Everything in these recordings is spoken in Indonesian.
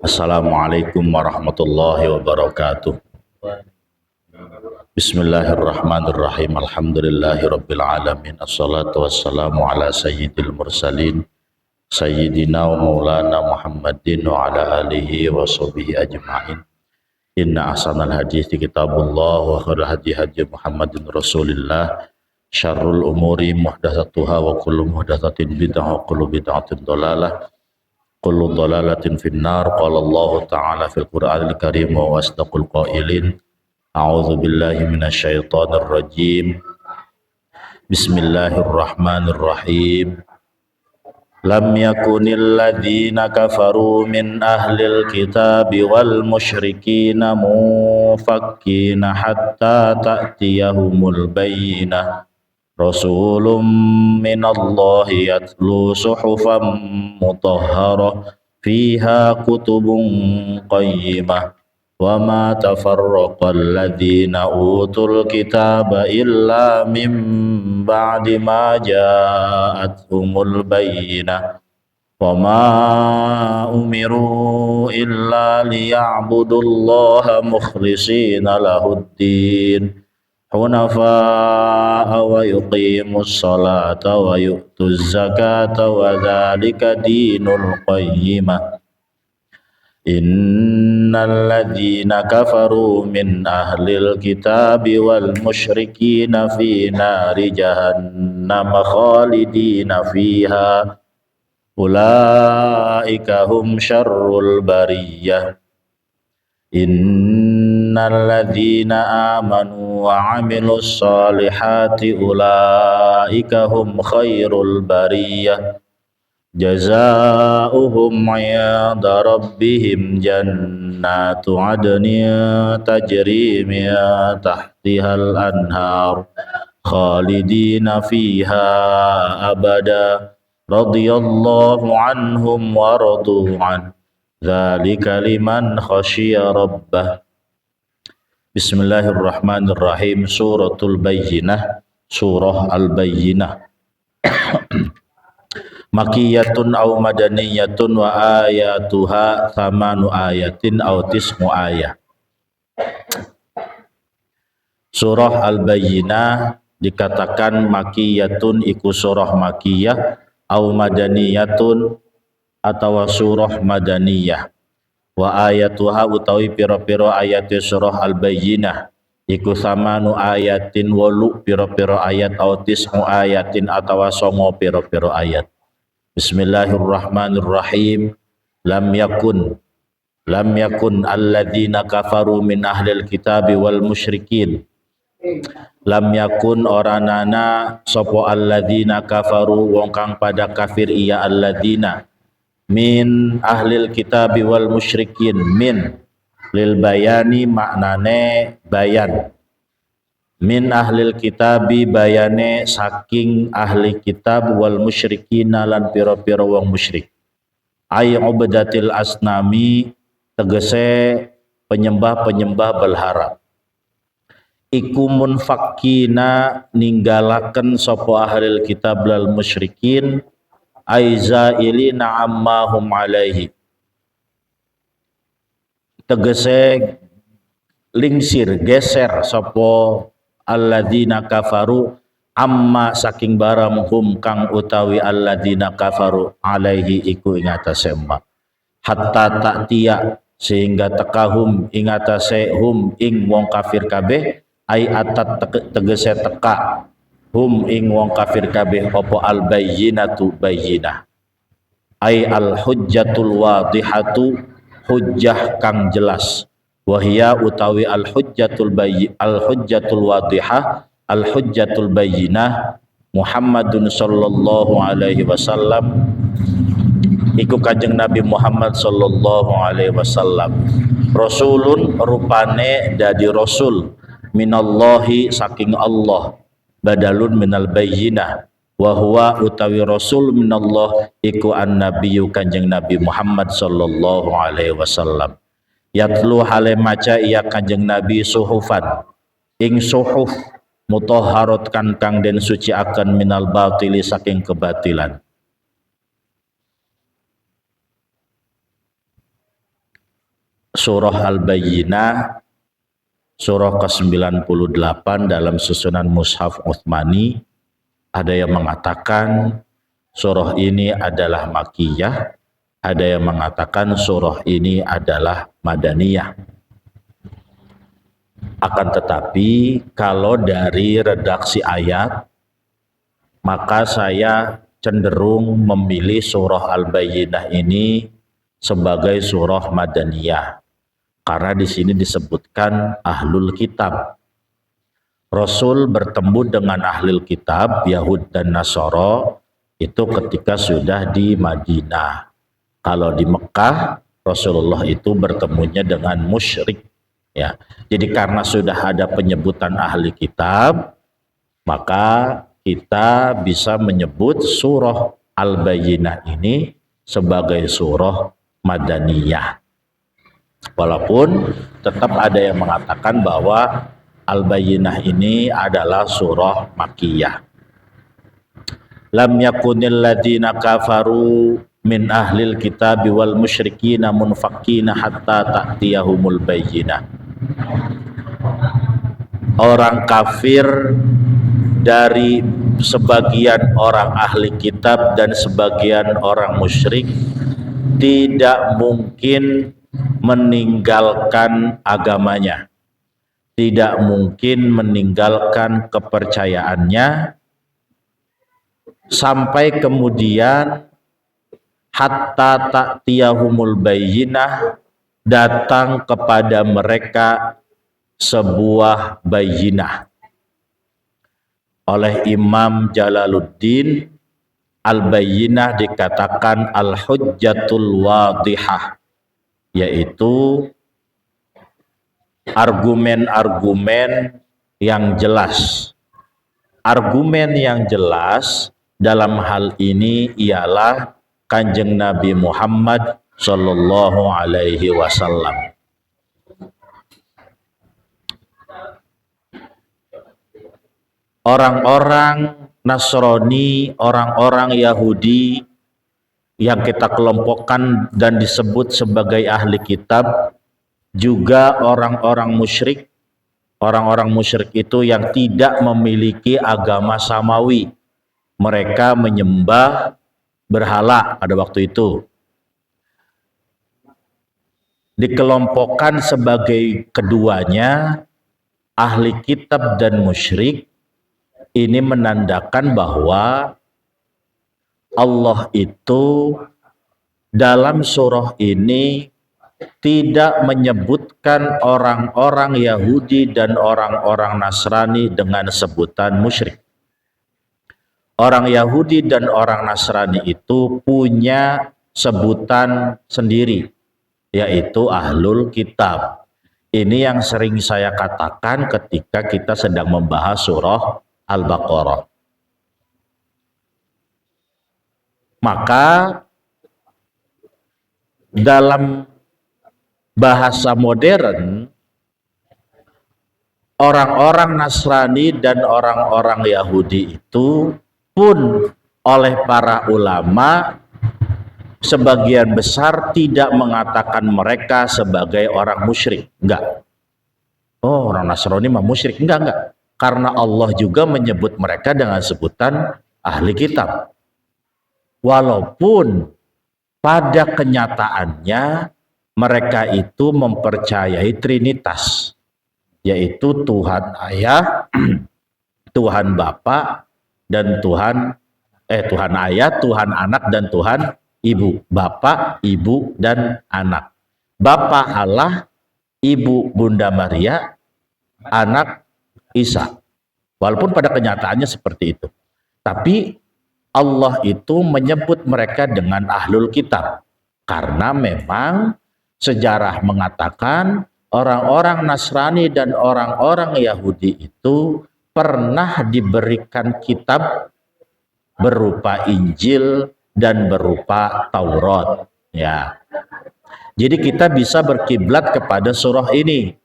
Assalamualaikum warahmatullahi wabarakatuh. Bismillahirrahmanirrahim. Alhamdulillahirabbil alamin. Assalatu wassalamu ala sayyidil mursalin sayyidina wa maulana Muhammadin wa ala alihi wa sahbihi ajma'in. Inna ahsanal hadithi kitabullah wa khairul hadi hadi Muhammadin Rasulillah. Syarrul umuri muhdatsatuha wa kullu muhdatsatin bid'ah wa kullu bid'atin dhalalah. Kullu dhalalatin finnar. Qala Allah Ta'ala fil Qur'anil Karim wa asdaqul qailin. A'udzu billahi minasyaitonir rajim. Bismillahirrahmanirrahim. Lam yakunil ladzina kafaru min ahlil kitabi wal musyrikina mufakkina hatta ta'tiyahumul bayyinah. Rasulun minallahi yatlu suhufan mutahharah fiha kutubun qayyimah wa ma tafarraqal ladzina utul kitaba illa min ba'di ma ja'atuhumul bayyinah wa ma umiru illa liya'budullaha mukhlishina lahuddin hunafa'a wa yuqimus salata wa yu'tuz zakata wa dzalika dinul qayyimah. Innal ladzina kafaru min ahlil kitabi wal musyrikina fi nari jahannam khalidina fiha ulaika hum syarrul bariyah. Innal ladzina amanu wa 'amilus solihati ulaika hum khairul bariyah. Jazaohum 'inda rabbihim jannatu 'adnin tajri min tahtihal anhar khalidina fiha abada radhiyallahu anhum wa radu an. Dzalika liman khasyiya rabbah. Bismillahirrahmanirrahim. Suratul Bayyinah, surah Al-Bayyinah. Makiyatun aw madaniyatun wa ayatuha thamanu ayatin aw tismu ayat. Surah Al-Bayyinah dikatakan makiyatun iku surah makiyah, aw madaniyatun atau surah madaniyah. Wa ayatuha utawi pira-pira ayat surah Al-Bayyinah iku samanu ayatin wolu pira-pira ayat au tismu ayatin atawa songo pira-pira ayat. Bismillahirrahmanirrahim. Lam yakun alladzina kafaru min ahlil kitabi wal musyrikin. Lam yakun oranana sapa alladzina kafaru wong kang pada kafir iya alladzina min ahlil kitabi wal musyrikin. Min lil bayani maknane bayan. Min ahlil kitabi bayane saking ahli kitab wal musyrikin lan pira-pira wong musyrik. Ay ubdatil asnami tegese penyembah-penyembah berhala. Iku munfakkina ninggalaken sapa ahlil kitab wal musyrikin aizailina ammahum alaihi tegese lingsir geser sapa alladzina kafaru amma saking barang hum kang utawi alladzina kafaru alaihi iku ing atase ma hatta ta'tiya sehingga tekahum ing atase hum ing wong kafir kabeh ai atat tegese teka hum ing wong kafir kabeh apa al bayyinatu bayyinah ai al hujjatul wadihatu hujjah kang jelas wahya utawi al hujjatul wadihah al hujjatul bayyinah Muhammadun sallallahu alaihi wasallam iku Kanjeng Nabi Muhammad sallallahu alaihi wasallam. Rasulun rupane dadi rasul minallahi saking Allah, badalun minal bayyinah wa huwa utawi rasul minallah iku annabiyyu Kanjeng Nabi Muhammad sallallahu alaihi wasallam. Yatlu hale maca iya Kanjeng Nabi suhufan ing suhuf mutahharat kang den suci akan minal batili saking kebatilan. surah Al-Bayyinah, surah ke-98 dalam susunan Mushaf Utsmani. Ada yang mengatakan surah ini adalah Makkiyah, ada yang mengatakan surah ini adalah Madaniyah. Akan tetapi kalau dari redaksi ayat, maka saya cenderung memilih surah Al-Bayyinah ini sebagai surah Madaniyah. Karena di sini disebutkan ahlul kitab. Rasul bertemu dengan ahlul kitab, Yahud dan Nasara, itu ketika sudah di Madinah. Kalau di Mekah, Rasulullah itu bertemunya dengan musyrik. Ya, jadi karena sudah ada penyebutan ahli kitab, maka kita bisa menyebut surah Al-Bayyinah ini sebagai surah Madaniyah. Walaupun tetap ada yang mengatakan bahwa Al-Bayyinah ini adalah surah Makkiyah. Lam yakunil ladina kafaru min ahlil kitabi wal musyrikina munfakkina hatta ta'tiyahumul bayyinah. Orang kafir dari sebagian orang ahli kitab dan sebagian orang musyrik tidak mungkin meninggalkan agamanya, tidak mungkin meninggalkan kepercayaannya sampai kemudian hatta ta'tiyahumul bayyinah, datang kepada mereka sebuah bayyinah. Oleh Imam Jalaluddin, Al-Bayyinah dikatakan al-hujjatul wadihah, yaitu argumen-argumen yang jelas. Argumen yang jelas dalam hal ini ialah Kanjeng Nabi Muhammad Sallallahu Alaihi Wasallam. Orang-orang Nasrani, orang-orang Yahudi yang kita kelompokkan dan disebut sebagai ahli kitab, juga orang-orang musyrik. Orang-orang musyrik itu yang tidak memiliki agama samawi. Mereka menyembah berhala pada waktu itu. Dikelompokkan sebagai keduanya, ahli kitab dan musyrik. Ini menandakan bahwa Allah itu dalam surah ini tidak menyebutkan orang-orang Yahudi dan orang-orang Nasrani dengan sebutan musyrik. Orang Yahudi dan orang Nasrani itu punya sebutan sendiri, yaitu ahlul kitab. Ini yang sering saya katakan ketika kita sedang membahas surah Al-Baqarah. Maka dalam bahasa modern, orang-orang Nasrani dan orang-orang Yahudi itu pun oleh para ulama sebagian besar tidak mengatakan mereka sebagai orang musyrik. Enggak. Oh, orang Nasrani mah musyrik. Enggak. Karena Allah juga menyebut mereka dengan sebutan ahli kitab. Walaupun pada kenyataannya mereka itu mempercayai Trinitas, yaitu Tuhan Ayah, Tuhan Bapa, dan Tuhan Ayah, Tuhan Anak, dan Tuhan Ibu. Bapa, Ibu, dan Anak. Bapa Allah, Ibu Bunda Maria, Anak Isa. Walaupun pada kenyataannya seperti itu. Tapi Allah itu menyebut mereka dengan ahlul kitab. Karena memang sejarah mengatakan orang-orang Nasrani dan orang-orang Yahudi itu pernah diberikan kitab berupa Injil dan berupa Taurat. Ya. Jadi kita bisa berkiblat kepada surah ini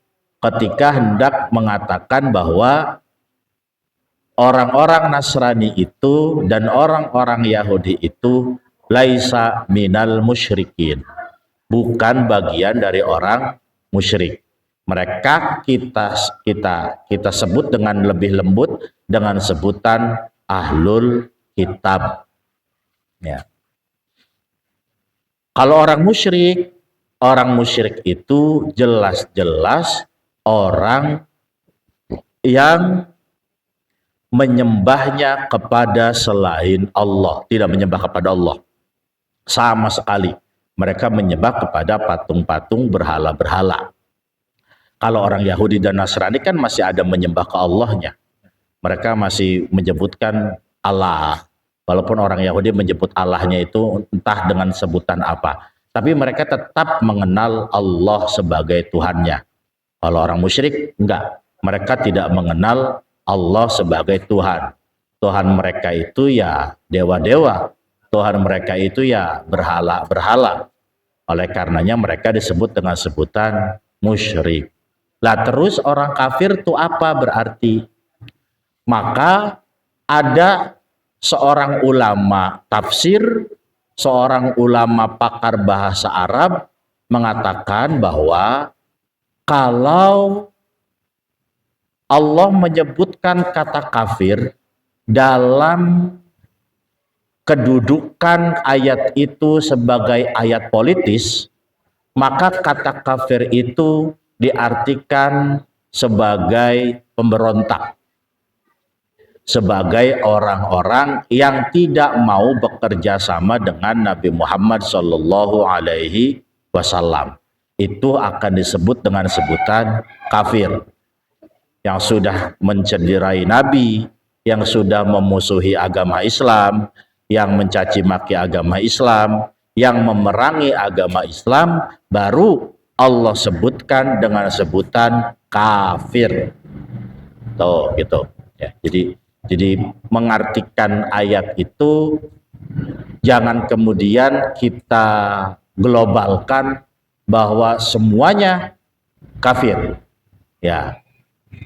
ketika hendak mengatakan bahwa orang-orang Nasrani itu dan orang-orang Yahudi itu laisa minal musyrikin, bukan bagian dari orang musyrik. Mereka kita sebut dengan lebih lembut dengan sebutan ahlul kitab. Ya. Kalau orang musyrik itu jelas-jelas orang yang menyembahnya kepada selain Allah, tidak menyembah kepada Allah sama sekali. Mereka menyembah kepada patung-patung berhala-berhala. Kalau orang Yahudi dan Nasrani kan masih ada menyembah ke Allahnya. Mereka masih menyebutkan Allah. Walaupun orang Yahudi menyebut Allahnya itu entah dengan sebutan apa. Tapi mereka tetap mengenal Allah sebagai Tuhannya. Kalau orang musyrik, enggak. Mereka tidak mengenal Allah sebagai Tuhan. Tuhan mereka itu ya dewa-dewa. Tuhan mereka itu ya berhala-berhala. Oleh karenanya mereka disebut dengan sebutan musyrik. Lah terus orang kafir itu apa berarti? Maka ada seorang ulama tafsir, seorang ulama pakar bahasa Arab mengatakan bahwa kalau Allah menyebutkan kata kafir dalam kedudukan ayat itu sebagai ayat politis, maka kata kafir itu diartikan sebagai pemberontak, sebagai orang-orang yang tidak mau bekerja sama dengan Nabi Muhammad Shallallahu Alaihi Wasallam. Itu akan disebut dengan sebutan kafir, yang sudah mencederai Nabi, yang sudah memusuhi agama Islam, yang mencaci maki agama Islam, yang memerangi agama Islam, baru Allah sebutkan dengan sebutan kafir. Tuh, gitu. Ya, jadi mengartikan ayat itu jangan kemudian kita globalkan bahwa semuanya kafir. Ya.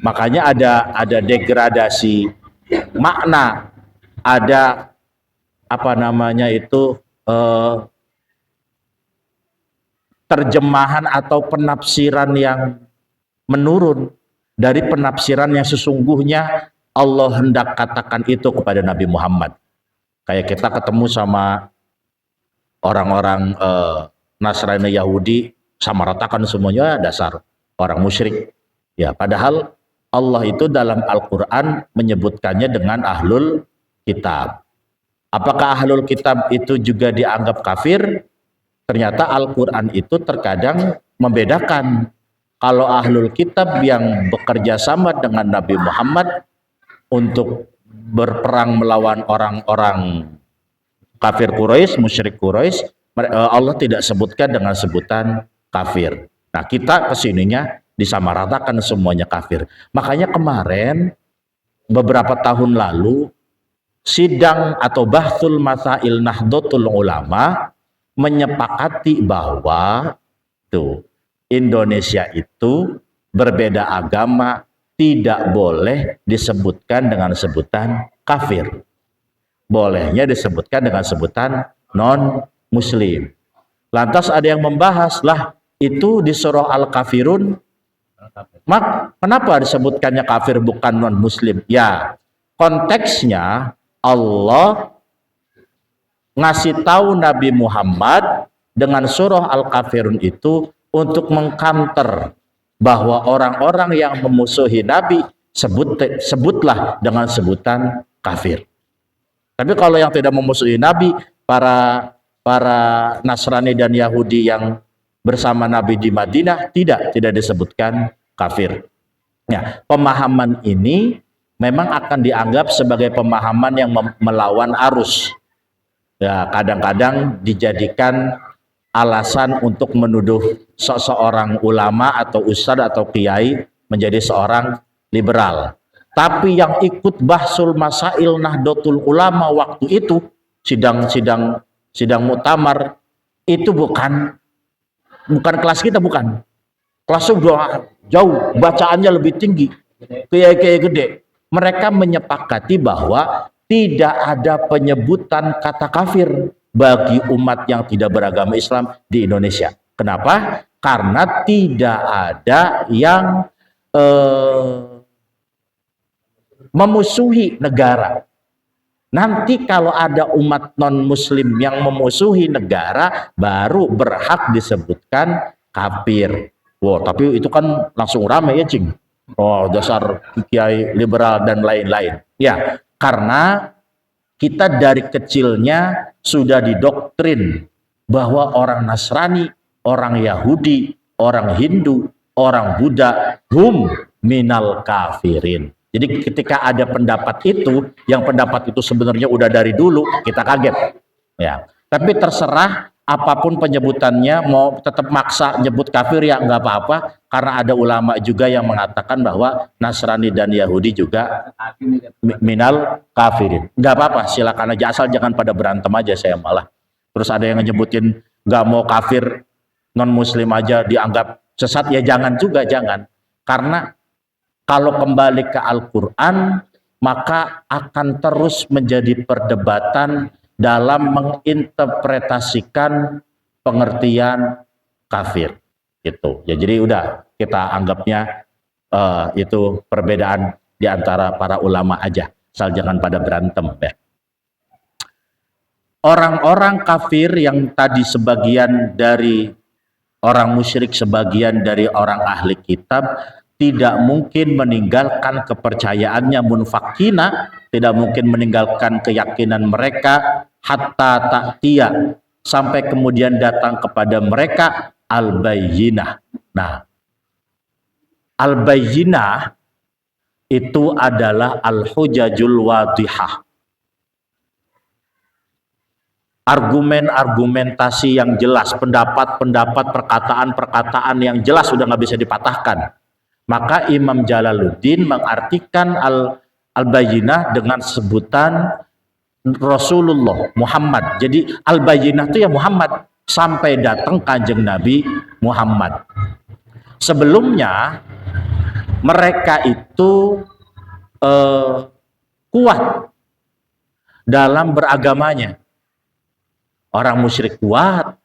Makanya ada degradasi makna, ada apa namanya itu terjemahan atau penafsiran yang menurun dari penafsiran yang sesungguhnya Allah hendak katakan itu kepada Nabi Muhammad. Kayak kita ketemu sama orang-orang Nasrani Yahudi, sama ratakan semuanya dasar orang musyrik. Ya, padahal Allah itu dalam Al-Quran menyebutkannya dengan ahlul kitab. Apakah ahlul kitab itu juga dianggap kafir? Ternyata Al-Quran itu terkadang membedakan. Kalau ahlul kitab yang bekerja sama dengan Nabi Muhammad untuk berperang melawan orang-orang kafir Quraisy, musyrik Quraisy, Allah tidak sebutkan dengan sebutan kafir. Nah, kita kesininya disamaratakan semuanya kafir. Makanya kemarin beberapa tahun lalu sidang atau bahsul masail Nahdlatul Ulama menyepakati bahwa tuh Indonesia itu berbeda agama tidak boleh disebutkan dengan sebutan kafir. Bolehnya disebutkan dengan sebutan non muslim. Lantas ada yang membahas, lah itu di surah Al-Kafirun kenapa disebutkannya kafir bukan non muslim? Ya, konteksnya Allah ngasih tahu Nabi Muhammad dengan surah Al-Kafirun itu untuk mengcounter bahwa orang-orang yang memusuhi Nabi sebutlah dengan sebutan kafir. Tapi kalau yang tidak memusuhi Nabi, para Nasrani dan Yahudi yang bersama Nabi di Madinah tidak disebutkan kafir. Ya, pemahaman ini memang akan dianggap sebagai pemahaman yang melawan arus. Ya, kadang-kadang dijadikan alasan untuk menuduh seseorang ulama atau ustadz atau kiai menjadi seorang liberal. Tapi yang ikut bahsul masail Nahdlatul Ulama waktu itu sidang muktamar itu bukan kelas kita, bukan. Kelasnya udah jauh, bacaannya lebih tinggi, kiai-kiai gede. Mereka menyepakati bahwa tidak ada penyebutan kata kafir bagi umat yang tidak beragama Islam di Indonesia. Kenapa? karena tidak ada yang memusuhi negara. Nanti kalau ada umat non-muslim yang memusuhi negara, baru berhak disebutkan kafir. Wow, tapi itu kan langsung rame ya, Cing. Oh, dasar kiai liberal dan lain-lain. Ya, karena kita dari kecilnya sudah didoktrin bahwa orang Nasrani, orang Yahudi, orang Hindu, orang Buddha, hum minal kafirin. Jadi ketika ada pendapat itu, yang pendapat itu sebenarnya udah dari dulu, kita kaget. Ya, tapi terserah apapun penyebutannya, mau tetap maksa nyebut kafir ya nggak apa-apa, karena ada ulama juga yang mengatakan bahwa Nasrani dan Yahudi juga minal kafirin. Nggak apa-apa, silakan aja, asal jangan pada berantem aja saya malah. Terus ada yang nyebutin nggak mau kafir, non muslim aja dianggap sesat, ya jangan juga, jangan. Karena kalau kembali ke Al-Quran, maka akan terus menjadi perdebatan dalam menginterpretasikan pengertian kafir. Gitu. Ya, jadi udah kita anggapnya itu perbedaan di antara para ulama aja. Asal jangan pada berantem ya. Orang-orang kafir yang tadi sebagian dari orang musyrik, sebagian dari orang ahli kitab, tidak mungkin meninggalkan kepercayaannya munfakina, tidak mungkin meninggalkan keyakinan mereka hatta ta'tiya, sampai kemudian datang kepada mereka al-bayyinah. Nah, al-bayyinah itu adalah al-hujajul wadihah, argumen-argumentasi yang jelas, pendapat-pendapat, perkataan-perkataan yang jelas, sudah nggak bisa dipatahkan. Maka Imam Jalaluddin mengartikan al-bayyinah dengan sebutan Rasulullah Muhammad. Jadi al-bayyinah itu ya Muhammad, sampai datang Kanjeng Nabi Muhammad. Sebelumnya mereka itu kuat dalam beragamanya. Orang musyrik kuat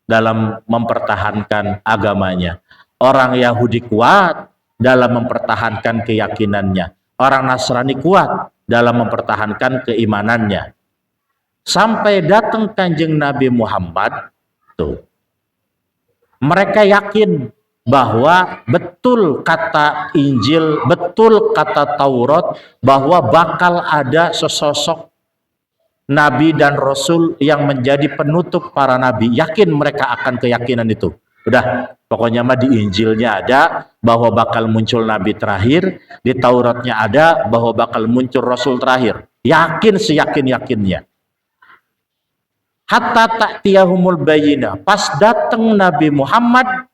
dalam mempertahankan agamanya. Orang Yahudi kuat dalam mempertahankan keyakinannya. Orang Nasrani kuat dalam mempertahankan keimanannya. Sampai datang Kanjeng Nabi Muhammad, tuh, mereka yakin bahwa betul kata Injil, betul kata Taurat, bahwa bakal ada sesosok Nabi dan Rasul yang menjadi penutup para Nabi. Yakin mereka akan keyakinan itu. Udah, pokoknya mah di Injilnya ada bahwa bakal muncul Nabi terakhir, di Tauratnya ada bahwa bakal muncul Rasul terakhir. Yakin seyakin-yakinnya. Hatta ta'tiyahumul bayyinah. Pas datang Nabi Muhammad,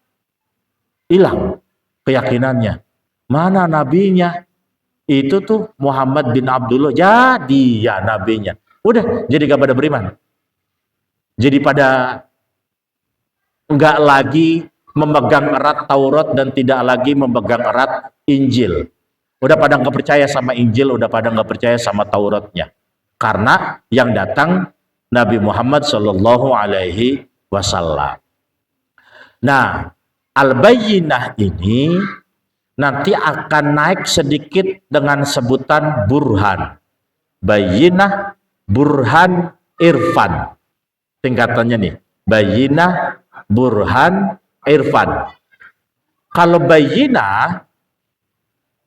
hilang keyakinannya. Mana nabinya? Itu tuh Muhammad bin Abdullah, jadi ya nabinya. Udah, jadi gak pada beriman. Jadi pada enggak lagi memegang erat Taurat dan tidak lagi memegang erat Injil. Udah pada nggak percaya sama Injil, udah pada nggak percaya sama Tauratnya. Karena yang datang Nabi Muhammad Shallallahu Alaihi Wasallam. Nah, al-bayyinah ini nanti akan naik sedikit dengan sebutan burhan. Bayyinah, burhan, irfan. Tingkatannya nih, bayyinah, burhan, irfan. Kalau bayyinah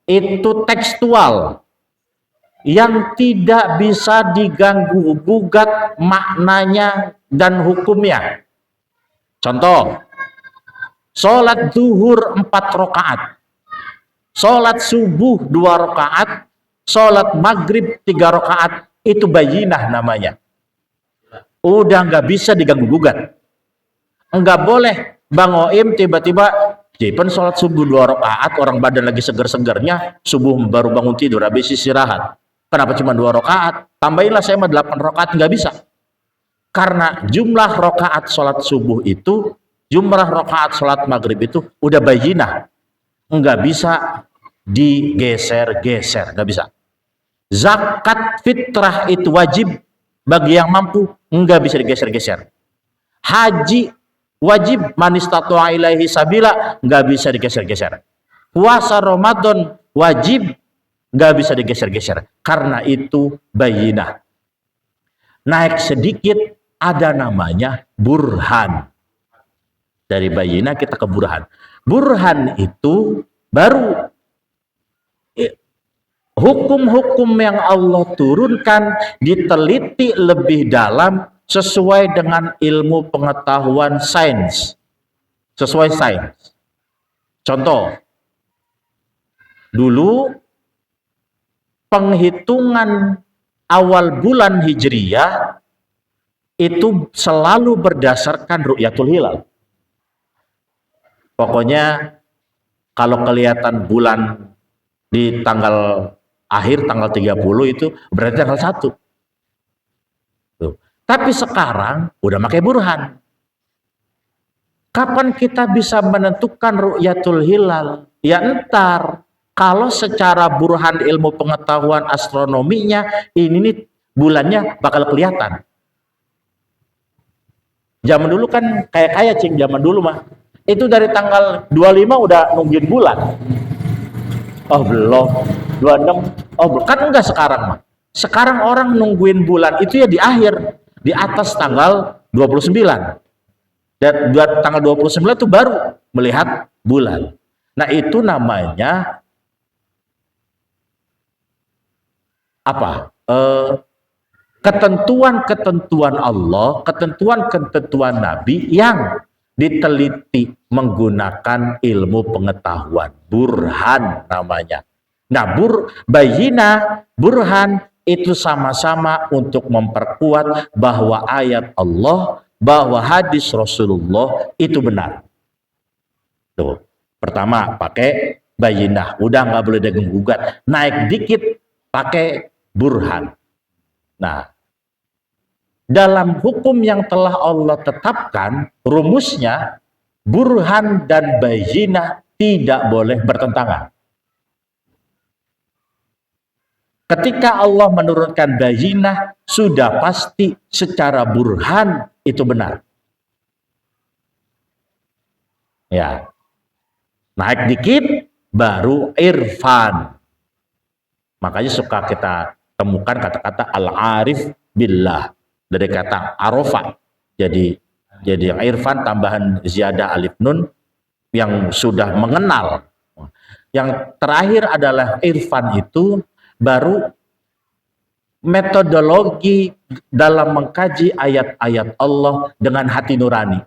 itu tekstual yang tidak bisa diganggu gugat maknanya dan hukumnya. Contoh, sholat zuhur 4 rakaat, sholat subuh 2 rakaat, sholat maghrib 3 rakaat, itu bayyinah namanya. Udah nggak bisa diganggu gugat. Enggak boleh Bang Oim tiba-tiba Jipen sholat subuh 2 rakaat, orang badan lagi seger-segernya, subuh baru bangun tidur, habis istirahat. Kenapa cuma 2 rakaat? Tambahinlah saya mah 8 rakaat, nggak bisa. Karena jumlah rakaat sholat subuh itu, jumlah rakaat sholat maghrib itu udah bayyinah. Nggak bisa digeser-geser, nggak bisa. Zakat fitrah itu wajib bagi yang mampu, nggak bisa digeser-geser. Haji Wajib man istata'a ilaihi sabila, nggak bisa digeser-geser. Puasa Ramadan wajib, nggak bisa digeser-geser. Karena itu bayyinah. Naik sedikit ada namanya burhan. Dari bayyinah kita ke burhan. Burhan itu baru hukum-hukum yang Allah turunkan diteliti lebih dalam sesuai dengan ilmu pengetahuan sains. Sesuai sains. Contoh, dulu penghitungan awal bulan Hijriyah itu selalu berdasarkan ru'yatul hilal. Pokoknya kalau kelihatan bulan di tanggal akhir tanggal 30 itu berarti tanggal 1. Tuh. Tapi sekarang udah pakai burhan. Kapan kita bisa menentukan ru'yatul hilal? Ya entar. Kalau secara burhan ilmu pengetahuan astronominya ini nih bulannya bakal kelihatan. Zaman dulu kan kayak cing zaman dulu mah. Itu dari tanggal 25 udah nungguin bulan. Oh belum. 26. Oh belum. Kan enggak sekarang mah. Sekarang orang nungguin bulan itu ya di akhir. Di atas tanggal 29. Dan tanggal 29 itu baru melihat bulan. Nah itu namanya apa? Ketentuan-ketentuan Allah, ketentuan-ketentuan Nabi yang diteliti menggunakan ilmu pengetahuan. Burhan namanya. Nah bayyinah, burhan itu sama-sama untuk memperkuat bahwa ayat Allah, bahwa hadis Rasulullah itu benar. Tuh. Pertama pakai bayyinah, udah nggak boleh dagang gugat. Naik dikit pakai burhan. Nah, dalam hukum yang telah Allah tetapkan, rumusnya burhan dan bayyinah tidak boleh bertentangan. Ketika Allah menurunkan bayyinah, sudah pasti secara burhan itu benar. Ya. Naik dikit baru irfan. Makanya suka kita temukan kata-kata al-arif billah dari kata arafa. Jadi yang irfan tambahan ziyadah alif nun yang sudah mengenal. Yang terakhir adalah irfan itu baru metodologi dalam mengkaji ayat-ayat Allah dengan hati nurani.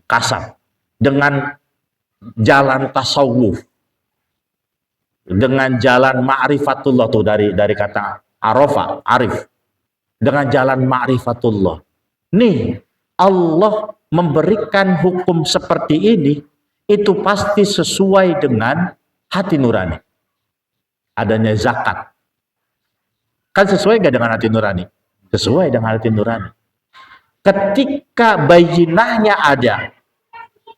Kasab. Dengan jalan tasawuf. Dengan jalan ma'rifatullah tuh dari kata arafa, arif. Dengan jalan ma'rifatullah. Nih, Allah memberikan hukum seperti ini itu pasti sesuai dengan hati nurani. Adanya zakat. Kan sesuai gak dengan hati nurani? Sesuai dengan hati nurani. Ketika bayyinahnya ada,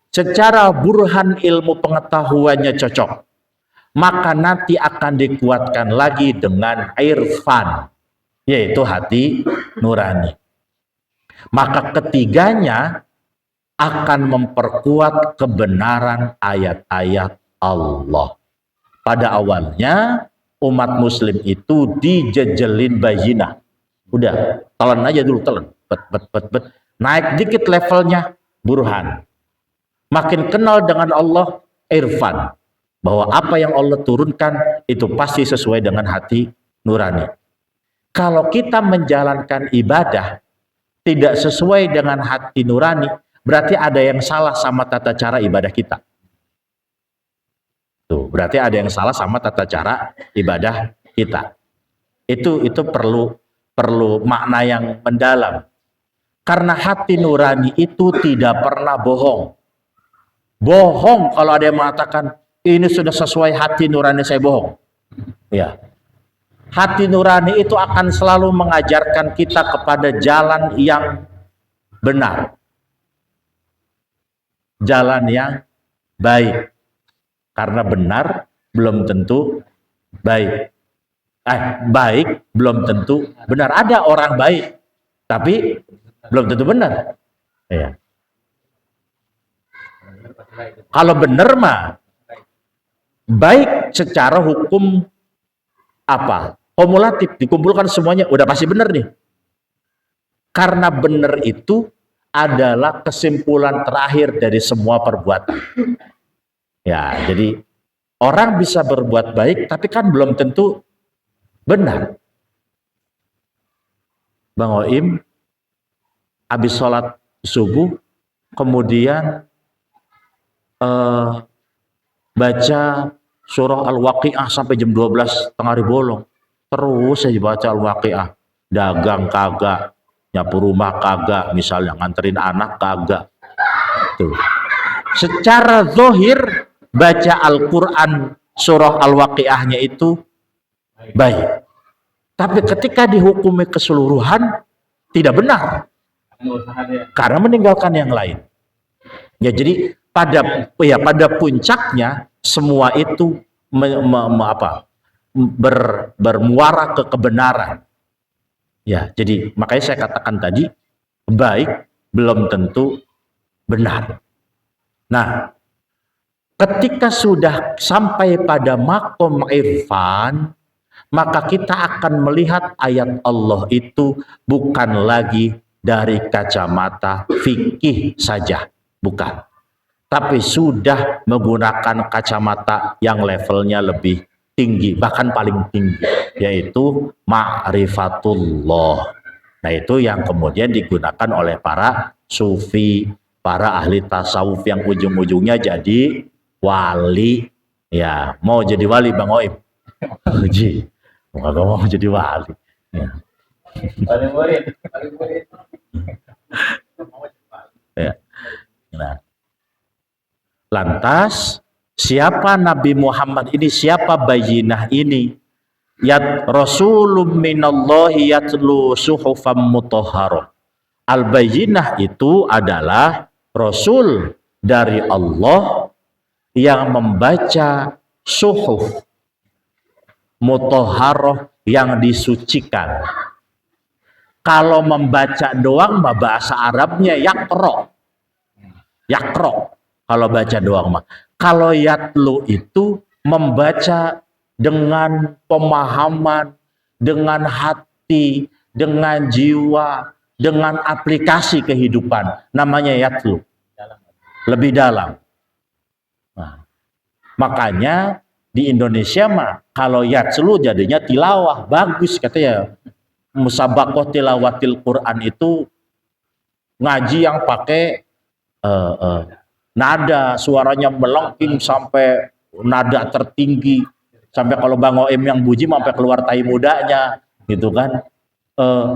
secara burhan ilmu pengetahuannya cocok, maka nanti akan dikuatkan lagi dengan irfan, yaitu hati nurani. Maka ketiganya akan memperkuat kebenaran ayat-ayat Allah. Pada awalnya umat muslim itu dijejelin bayyinah. Udah, telan aja dulu, telan. Bet. Naik dikit levelnya burhan. Makin kenal dengan Allah, irfan. Bahwa apa yang Allah turunkan itu pasti sesuai dengan hati nurani. Kalau kita menjalankan ibadah tidak sesuai dengan hati nurani, berarti ada yang salah sama tata cara ibadah kita. Tuh, berarti ada yang salah sama tata cara ibadah kita. Itu perlu makna yang mendalam. Karena hati nurani itu tidak pernah bohong. Bohong kalau ada yang mengatakan ini sudah sesuai hati nurani, saya bohong. Ya. Hati nurani itu akan selalu mengajarkan kita kepada jalan yang benar. Jalan yang baik. Karena benar belum tentu baik. Baik belum tentu benar. Ada orang baik, tapi belum tentu benar. Ya. Kalau benar mah baik secara hukum apa? Kumulatif, dikumpulkan semuanya udah pasti benar nih. Karena benar itu adalah kesimpulan terakhir dari semua perbuatan. Ya, jadi orang bisa berbuat baik tapi kan belum tentu benar. Bang Oim habis sholat subuh kemudian baca surah Al-Waqiah sampai jam 12 tengah hari bolong. Terus saya baca Al-Waqiah. Dagang kagak, nyapu rumah kagak, misalnya nganterin anak kagak. Tuh. Secara zahir baca Al-Quran surah Al-Waqiahnya itu baik. Tapi ketika dihukumi keseluruhan tidak benar. Karena meninggalkan yang lain. Ya, jadi pada puncaknya semua itu bermuara ke kebenaran. Ya, jadi makanya saya katakan tadi baik belum tentu benar. Nah, ketika sudah sampai pada makom irfan, maka kita akan melihat ayat Allah itu bukan lagi dari kacamata fikih saja, bukan. Tapi sudah menggunakan kacamata yang levelnya lebih tinggi, bahkan paling tinggi, yaitu ma'rifatullah. Nah, itu yang kemudian digunakan oleh para sufi, para ahli tasawuf yang ujung-ujungnya jadi wali. Ya, mau jadi wali Bang Oim? Uji. Nggak mau jadi wali. Ya. Ya. Nah. Lantas siapa Nabi Muhammad ini? Siapa Bayyinah ini? Yat Rasulun minallahi yatlu suhufam mutahharah. Al-Bayyinah itu adalah Rasul dari Allah yang membaca suhuf mutahharah yang disucikan. Kalau membaca doang mah bahasa Arabnya yakro. Yakro. Kalau baca doang mah. Kalau yatlu itu membaca dengan pemahaman, dengan hati, dengan jiwa, dengan aplikasi kehidupan. Namanya yatlu. Lebih dalam. Nah, makanya di Indonesia mah kalau yatlu jadinya tilawah. Bagus katanya. Musabaqah tilawatil Quran itu ngaji yang pakai nada, suaranya melengking sampai nada tertinggi, sampai kalau Bang Oim yang buji sampai keluar tai mudanya gitu kan.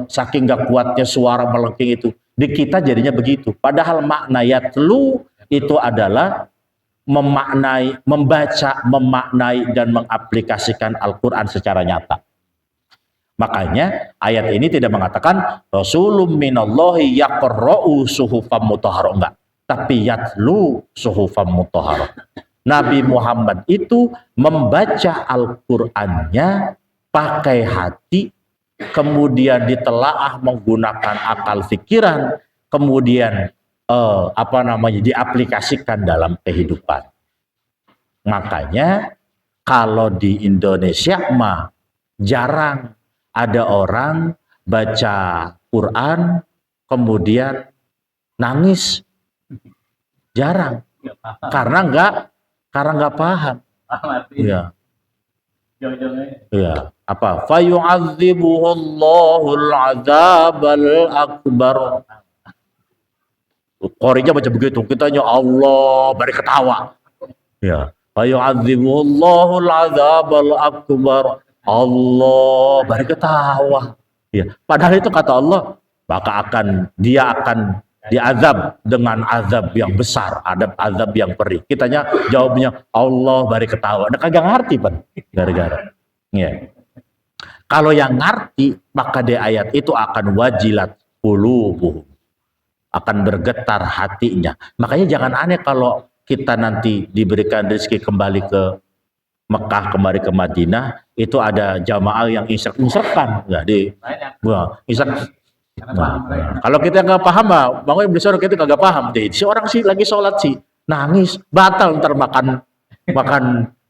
Saking gak kuatnya suara melengking itu. Di kita jadinya begitu, padahal makna yatlu itu adalah memaknai, membaca, memaknai dan mengaplikasikan Al-Quran secara nyata. Makanya ayat ini tidak mengatakan Rasulun minallahi yaqra'u suhufam mutahharah, enggak, tapi yatlu suhufam mutahharah. Nabi Muhammad itu membaca Al-Qur'annya pakai hati, kemudian ditelaah menggunakan akal pikiran, kemudian diaplikasikan dalam kehidupan. Makanya kalau di Indonesia mah jarang ada orang baca Quran kemudian nangis, jarang, karena nggak paham. Iya. Iya. Apa? Fayu'adzibuhullahul adzabal akbar. Qorinya baca begitu, kitanya Allah bari ketawa. Ya. Fayu'adzibuhullahul adzabal akbar. Allah bari ketawa. Ya, padahal itu kata Allah, maka dia akan diazab dengan azab yang besar, azab yang perih. Kitanya jawabnya Allah bari ketawa. Nah, kagak ngerti Pan, gara-gara. Ya. Kalau yang ngerti, maka di ayat itu akan wajilat qulubuhum, akan bergetar hatinya. Makanya jangan aneh kalau kita nanti diberikan rezeki kembali ke Mekah, kembali ke Madinah, itu ada jamaah yang insek-insekan, nggak di, insek. Nah, kalau kita nggak paham, Bang Oim besok kita kagak paham deh. Si orang sih lagi sholat sih, nangis, batal ntar makan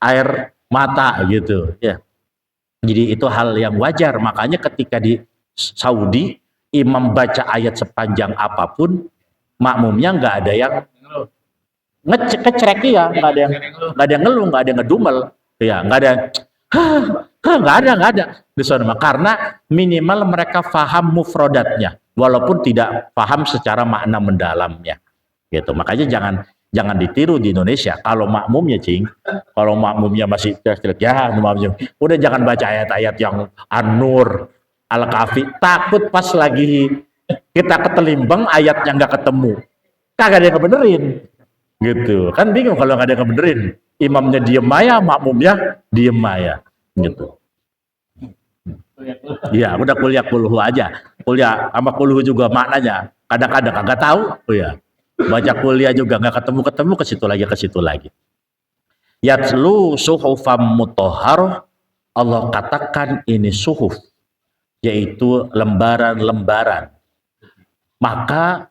air mata gitu ya. Jadi itu hal yang wajar. Makanya ketika di Saudi imam baca ayat sepanjang apapun, makmumnya nggak ada yang ngecek ya, nggak ada yang ngeluh, nggak ada yang ngedumel, ya nggak ada, nggak ada di sana. Karena minimal mereka paham mufrodatnya, walaupun tidak paham secara makna mendalamnya, gitu. Makanya jangan ditiru di Indonesia. Kalau makmumnya kalau makmumnya masih ya udah jangan baca ayat-ayat yang An-Nur, Al-Kahfi, takut pas lagi kita ketelimbang ayatnya nggak ketemu, kagak ada yang kebenerin, gitu. Kan bingung kalau nggak ada yang kebenerin, imamnya diem aja, makmumnya diem aja, gitu. Ya udah kuliah kulhu aja, kuliah sama kulhu juga maknanya kadang-kadang kagak tahu, ya. Baca kuliah juga nggak ketemu ke situ lagi. Yatlu suhufam mutahharah, Allah katakan ini suhuf, yaitu lembaran-lembaran. Maka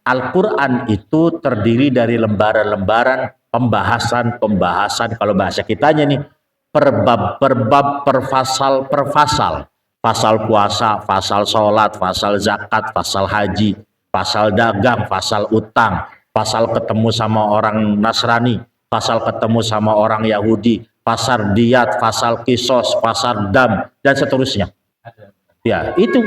Al-Quran itu terdiri dari lembaran-lembaran, pembahasan, kalau bahasa kitanya nih, per bab, per fasal, pasal puasa, pasal sholat, pasal zakat, pasal haji, pasal dagang, pasal utang, pasal ketemu sama orang Nasrani, pasal ketemu sama orang Yahudi, pasal diat, pasal kisos, pasal dam, dan seterusnya. Ya, itu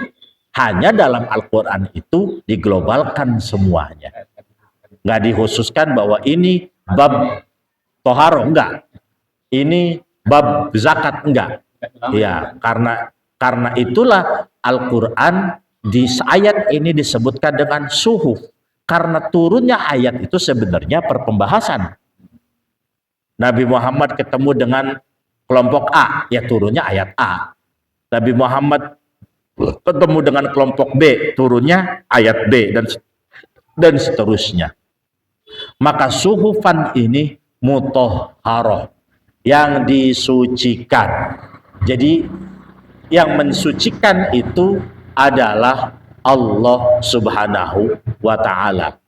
hanya dalam Al-Quran itu diglobalkan semuanya. Nggak dikhususkan bahwa ini bab toharo, enggak. Ini bab zakat, enggak. Ya, karena itulah Al-Quran di ayat ini disebutkan dengan suhuf. Karena turunnya ayat itu sebenarnya perpembahasan. Nabi Muhammad ketemu dengan kelompok A, ya turunnya ayat A. Nabi Muhammad ketemu dengan kelompok B, turunnya ayat B, dan seterusnya. Maka suhufan ini mutahharah, yang disucikan. Jadi yang mensucikan itu adalah Allah Subhanahu wa Ta'ala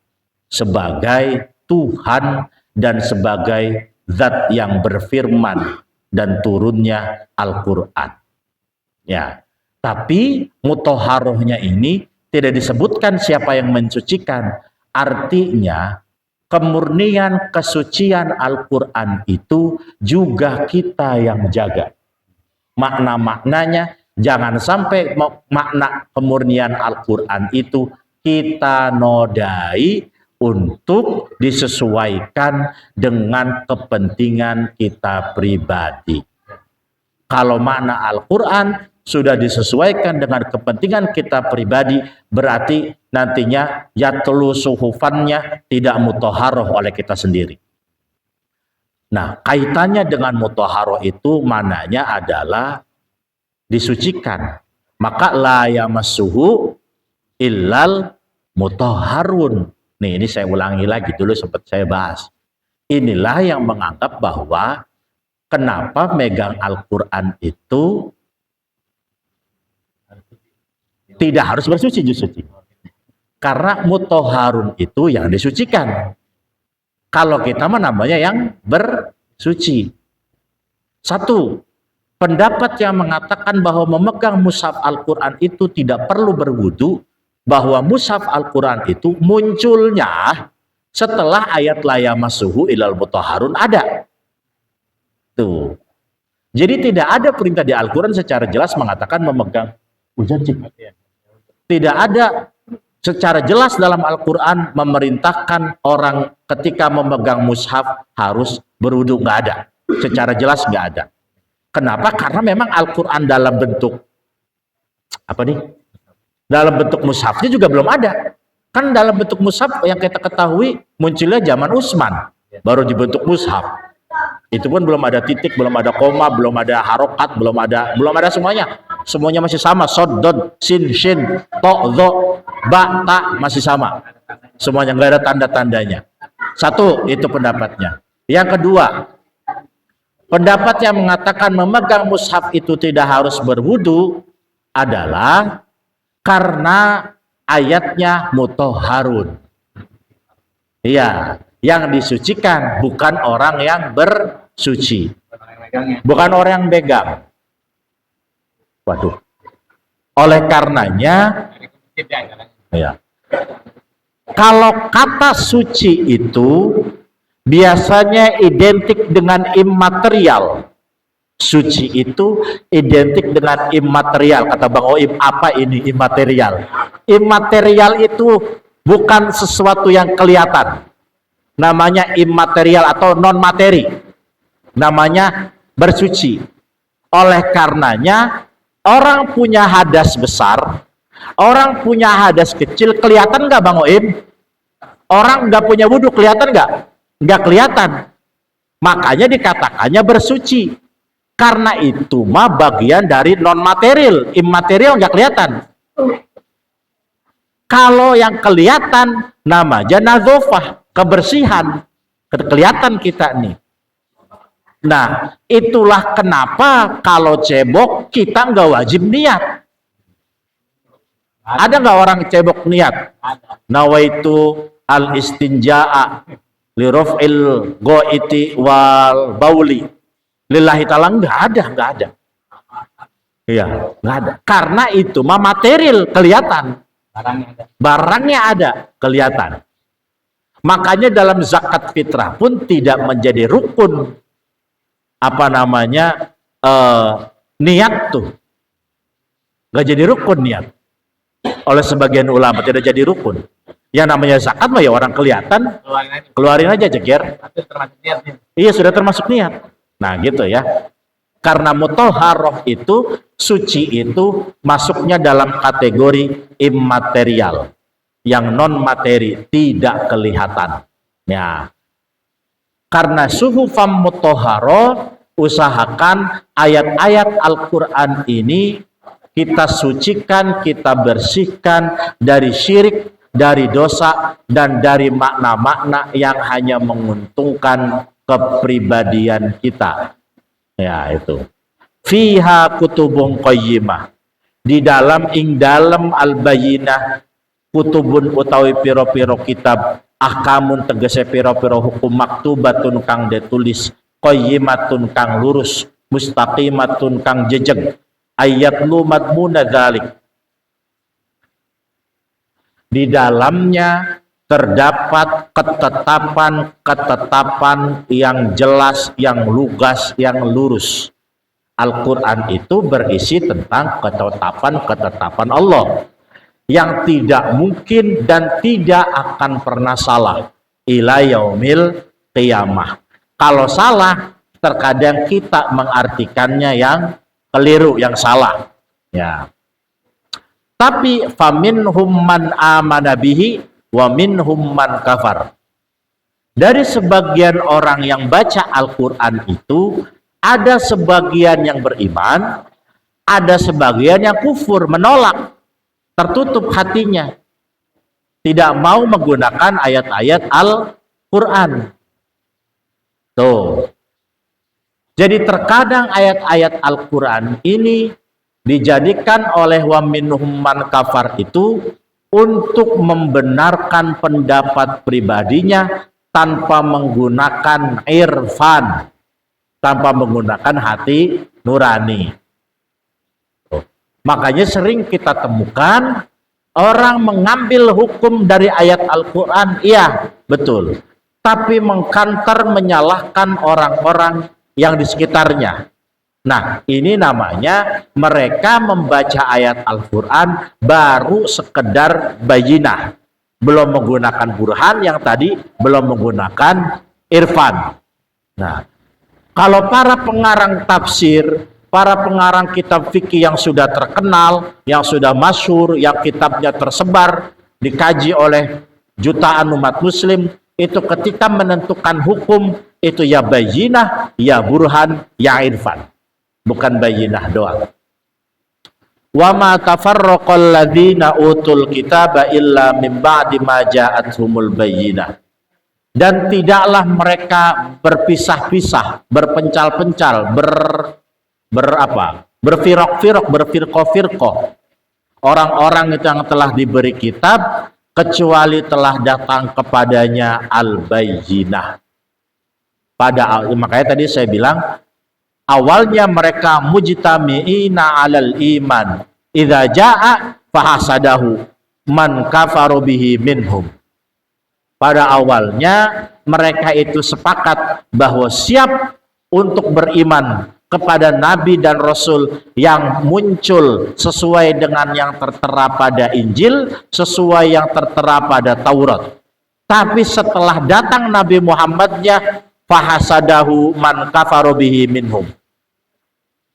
sebagai Tuhan dan sebagai zat yang berfirman dan turunnya Al-Quran. Ya. Tapi mutahharohnya ini tidak disebutkan siapa yang mensucikan. Artinya kemurnian kesucian Al-Quran itu juga kita yang jaga. Makna-maknanya jangan sampai makna kemurnian Al-Quran itu kita nodai untuk disesuaikan dengan kepentingan kita pribadi. Kalau makna Al-Quran sudah disesuaikan dengan kepentingan kita pribadi, berarti nantinya yatlu suhufannya tidak mutahharoh oleh kita sendiri. Nah, kaitannya dengan mutahharoh itu mananya adalah disucikan. Maka la yamassuhu illal mutahharun. Nih, ini saya ulangi lagi, dulu sempat saya bahas. Inilah yang menganggap bahwa kenapa megang Al-Quran itu tidak harus bersuci justru. Karena mutahharun itu yang disucikan. Kalau kita mah namanya yang bersuci. Satu, pendapat yang mengatakan bahwa memegang mushaf Al-Quran itu tidak perlu berwudu, bahwa mushaf Al-Quran itu munculnya setelah ayat la yamassuhu illal mutahharun ada. Tuh. Jadi tidak ada perintah di Al-Quran secara jelas mengatakan memegang hujan. Tidak ada secara jelas dalam Al-Quran memerintahkan orang ketika memegang mushaf harus berwudu, nggak ada. Secara jelas nggak ada. Kenapa? Karena memang Al-Quran dalam bentuk apa nih? Dalam bentuk mushafnya juga belum ada. Kan dalam bentuk mushaf yang kita ketahui munculnya zaman Utsman, baru dibentuk mushaf. Itu pun belum ada titik, belum ada koma, belum ada harokat, belum ada semuanya. Semuanya masih sama, sod, dod, sin, shin, to, zo, ba, ta, masih sama. Semuanya nggak ada tanda-tandanya. Satu, itu pendapatnya. Yang kedua, pendapat yang mengatakan memegang mushaf itu tidak harus berwudu adalah karena ayatnya mutahharun. Iya, Yang disucikan bukan orang yang bersuci. Bukan orang yang begang. Waduh. Oleh karenanya, ya, kalau kata suci itu biasanya identik dengan immaterial. Suci itu identik dengan immaterial. Kata Bang Oim, apa ini immaterial? Immaterial itu bukan sesuatu yang kelihatan. Namanya immaterial atau non-materi. Namanya bersuci. Oleh karenanya, orang punya hadas besar, orang punya hadas kecil, kelihatan nggak Bang Oim? Orang nggak punya wudhu, kelihatan nggak? Nggak kelihatan. Makanya dikatakannya bersuci. Karena itu mah bagian dari non-material, immaterial nggak kelihatan. Kalau yang kelihatan namanya nazofah, kebersihan, kelihatan kita nih. Nah, itulah kenapa kalau cebok kita nggak wajib niat. Ada nggak orang cebok niat? Nawaitu al istinja'a lirof'il go'iti wal bauli. Lillahi ta'ala, nggak ada. Iya, nggak ada. Karena itu mah material, kelihatan. Barangnya ada, kelihatan. Makanya dalam zakat fitrah pun tidak menjadi rukun. Apa namanya? Niat tuh. Nggak jadi rukun niat. Oleh sebagian ulama tidak jadi rukun. Yang namanya zakat mah ya orang kelihatan, keluarin aja ceker. Iya, sudah termasuk niat. Nah gitu ya, karena mutahharoh itu, suci itu masuknya dalam kategori immaterial, yang non materi, tidak kelihatan. Ya, karena suhufam mutahharoh, usahakan ayat-ayat Al-Quran ini kita sucikan, kita bersihkan dari syirik, dari dosa, dan dari makna-makna yang hanya menguntungkan kepribadian kita. Ya, itu. Fiha kutubun qayyimah. Di dalam al-bayyinah kutubun utawi piro-piro kitab, ahkamun tegese piro-piro hukum, maktubatun kang ditulis, qayyimatun kang lurus, mustaqimatun kang jejeg, ayat lu madmuna dzalik. Di dalamnya terdapat ketetapan yang jelas, yang lugas, yang lurus. Al-Quran itu berisi tentang ketetapan Allah yang tidak mungkin dan tidak akan pernah salah ila yaumil qiyamah. Kalau salah, terkadang kita mengartikannya yang keliru, yang salah. Ya. Tapi faminhum man amana bihi wa minhum man kafar. Dari sebagian orang yang baca Al-Quran itu, ada sebagian yang beriman, ada sebagian yang kufur, menolak, tertutup hatinya, tidak mau menggunakan ayat-ayat Al-Quran. Tuh. Jadi terkadang ayat-ayat Al-Quran ini dijadikan oleh wa minhum man kafar itu untuk membenarkan pendapat pribadinya tanpa menggunakan irfan, tanpa menggunakan hati nurani. Makanya sering kita temukan orang mengambil hukum dari ayat Al-Quran, iya betul, tapi mengkantar menyalahkan orang-orang yang di sekitarnya. Nah, ini namanya mereka membaca ayat Al-Quran baru sekedar bayinah, belum menggunakan burhan, yang tadi belum menggunakan irfan. Nah, kalau para pengarang tafsir, para pengarang kitab fikih yang sudah terkenal, yang sudah masyhur, yang kitabnya tersebar, dikaji oleh jutaan umat muslim, itu ketika menentukan hukum, itu ya bayinah, ya burhan, ya irfan. Bukan bayinah doang. Wa ma tafarraqal ladzina utul kitaba illa min ba'di ma ja'atuhumul bayyinah. Dan tidaklah mereka berpisah-pisah, berpencal-pencal, berfirqah-firqah, orang-orang itu yang telah diberi kitab kecuali telah datang kepadanya al-bayyinah. Makanya tadi saya bilang awalnya mereka mujtami'ina 'alal iman. Idza jaa fahasadahu man kafaru bihi minhum. Pada awalnya mereka itu sepakat bahwa siap untuk beriman kepada Nabi dan Rasul yang muncul sesuai dengan yang tertera pada Injil, sesuai yang tertera pada Taurat. Tapi setelah datang Nabi Muhammadnya, fahasadahu man kafaru bihi minhum.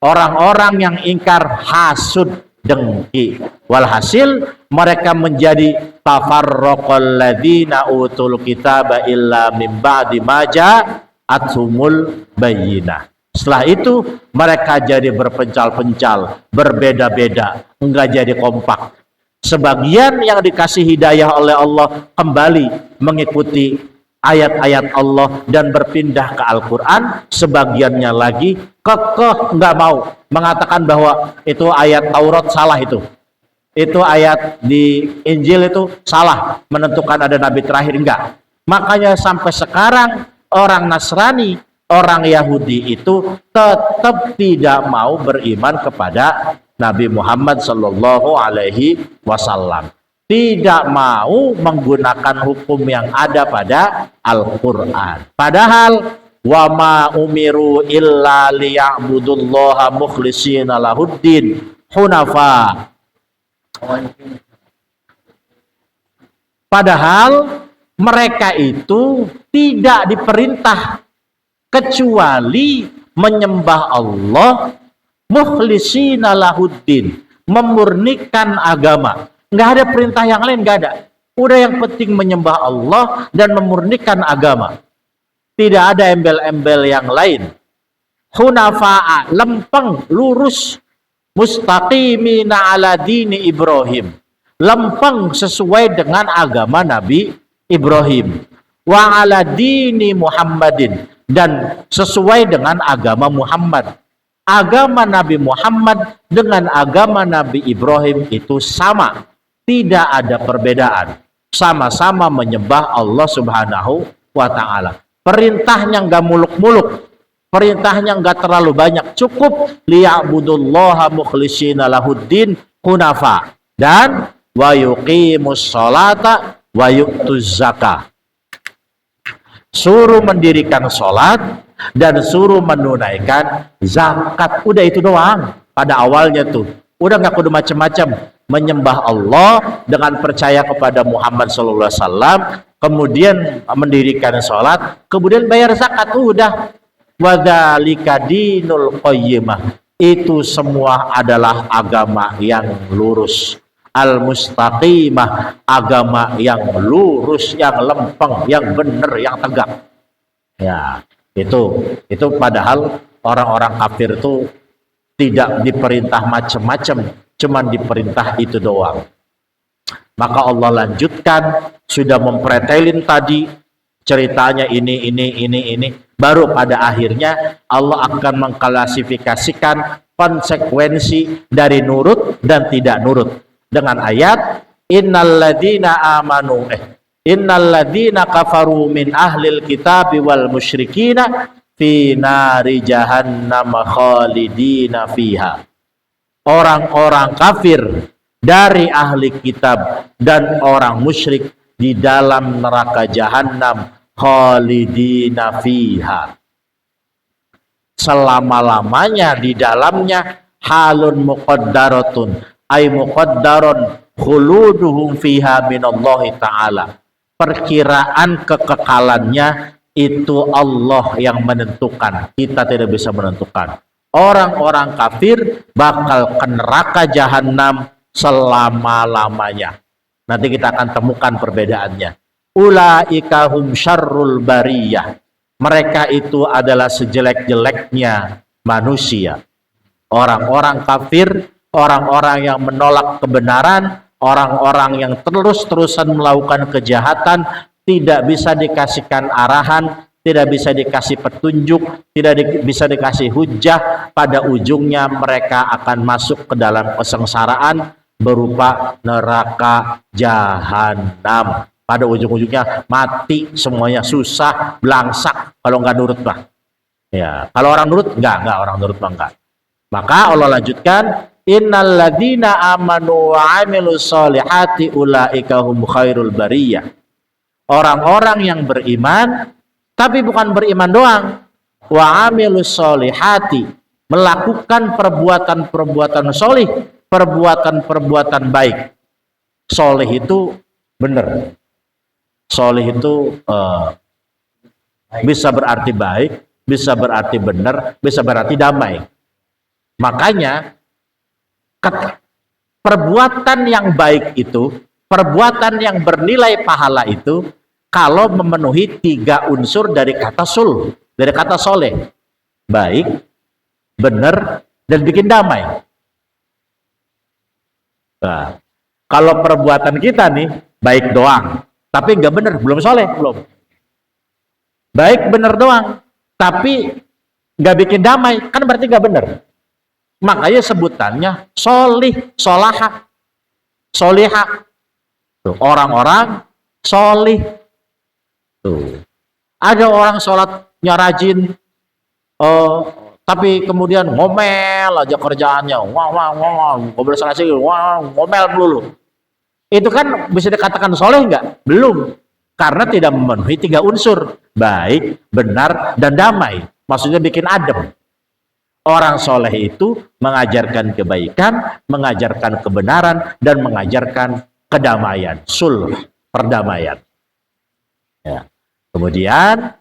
Orang-orang yang ingkar hasud, dengki. Walhasil mereka menjadi tafarraqal ladzina utul kitaba illa mim ba'di ma ja'athumul bayyinah. Setelah itu mereka jadi berpencal-pencal, berbeda-beda, enggak jadi kompak. Sebagian yang dikasih hidayah oleh Allah kembali mengikuti ayat-ayat Allah dan berpindah ke Al-Quran. Sebagiannya lagi kekeh enggak mau, mengatakan bahwa itu ayat Taurat salah, itu ayat di Injil itu salah, menentukan ada nabi terakhir. Enggak. Makanya sampai sekarang orang Nasrani, orang Yahudi itu tetap tidak mau beriman kepada Nabi Muhammad Sallallahu Alaihi Wasallam. Tidak mau menggunakan hukum yang ada pada Al-Quran. Padahal wa ma umiru illa liya'budullaha mukhlishina lahuddin hunafa. Padahal mereka itu tidak diperintah kecuali menyembah Allah mukhlishina lahuddin, memurnikan agama. Nggak ada perintah yang lain, nggak ada. Udah yang penting menyembah Allah dan memurnikan agama. Tidak ada embel-embel yang lain. Hunafa'a, lempeng, lurus. Mustaqimina ala dini Ibrahim, lempeng sesuai dengan agama Nabi Ibrahim. Wa ala dini Muhammadin, dan sesuai dengan agama Muhammad. Agama Nabi Muhammad dengan agama Nabi Ibrahim itu sama, tidak ada perbedaan. Sama-sama menyembah Allah Subhanahu wa ta'ala. Perintahnya nggak muluk-muluk, perintahnya nggak terlalu banyak, cukup liya'budullaha mukhlishina lahuddin hunafa, dan wa yuqimus sholata wa yu'tuz zakah. Suruh mendirikan sholat dan suruh menunaikan zakat. Udah itu doang pada awalnya tuh. Udah nggak kudu macam-macam, menyembah Allah dengan percaya kepada Muhammad SAW, kemudian mendirikan sholat, kemudian bayar zakat. Udah. Wadzalika dinul qayyimah. Itu semua adalah agama yang lurus. Al-mustaqimah, agama yang lurus, yang lempeng, yang benar, yang tegak. Ya, itu padahal orang-orang kafir itu tidak diperintah macam-macam, cuman diperintah itu doang. Maka Allah lanjutkan, sudah mempretelin tadi ceritanya ini. Baru pada akhirnya Allah akan mengklasifikasikan konsekuensi dari nurut dan tidak nurut dengan ayat innalladzina kafaru min ahlil kitabi wal musyrikina fi nari jahannam khalidina fiha. Orang-orang kafir dari ahli kitab dan orang musyrik di dalam neraka jahanam khalidina fiha, selama-lamanya di dalamnya. Halun muqaddaratun ay muqaddaron khuluduhum fiha minallahi ta'ala. Perkiraan kekekalannya itu Allah yang menentukan, kita tidak bisa menentukan. Orang-orang kafir bakal ke neraka jahanam selama-lamanya. Nanti kita akan temukan perbedaannya. Ulaika hum syarrul bariyah. Mereka itu adalah sejelek-jeleknya manusia. Orang-orang kafir, orang-orang yang menolak kebenaran, orang-orang yang terus-terusan melakukan kejahatan, tidak bisa dikasihkan arahan, tidak bisa dikasih petunjuk, tidak bisa dikasih hujah. Pada ujungnya mereka akan masuk ke dalam kesengsaraan berupa neraka jahanam. Pada ujung-ujungnya mati semuanya, susah, belangsak kalau nggak nurut mah. Ya, kalau orang nurut enggak orang nurut mah enggak. Maka Allah lanjutkan, innal ladzina amanu wa 'amilus solihati ulaika hum khairul bariyah. Orang-orang yang beriman, tapi bukan beriman doang, wa 'amilus solihati, melakukan perbuatan-perbuatan solih, perbuatan-perbuatan baik. Solih itu benar. Solih itu bisa berarti baik, bisa berarti benar, bisa berarti damai. Makanya perbuatan yang baik itu, perbuatan yang bernilai pahala itu, kalau memenuhi 3 unsur dari kata sul, dari kata soleh, baik, benar, dan bikin damai. Nah, kalau perbuatan kita nih baik doang, tapi nggak benar, belum soleh, belum. Baik benar doang, tapi nggak bikin damai, kan berarti nggak benar. Makanya sebutannya solih, solaha, solihah. Orang-orang solih. Tuh. Ada orang sholatnya rajin, tapi kemudian ngomel aja kerjaannya, ngomel selesai, ngomel dulu. Itu kan bisa dikatakan soleh nggak? Belum, karena tidak memenuhi 3 unsur, baik, benar, dan damai. Maksudnya bikin adem. Orang soleh itu mengajarkan kebaikan, mengajarkan kebenaran, dan mengajarkan kedamaian, sulh, perdamaian. Ya. Kemudian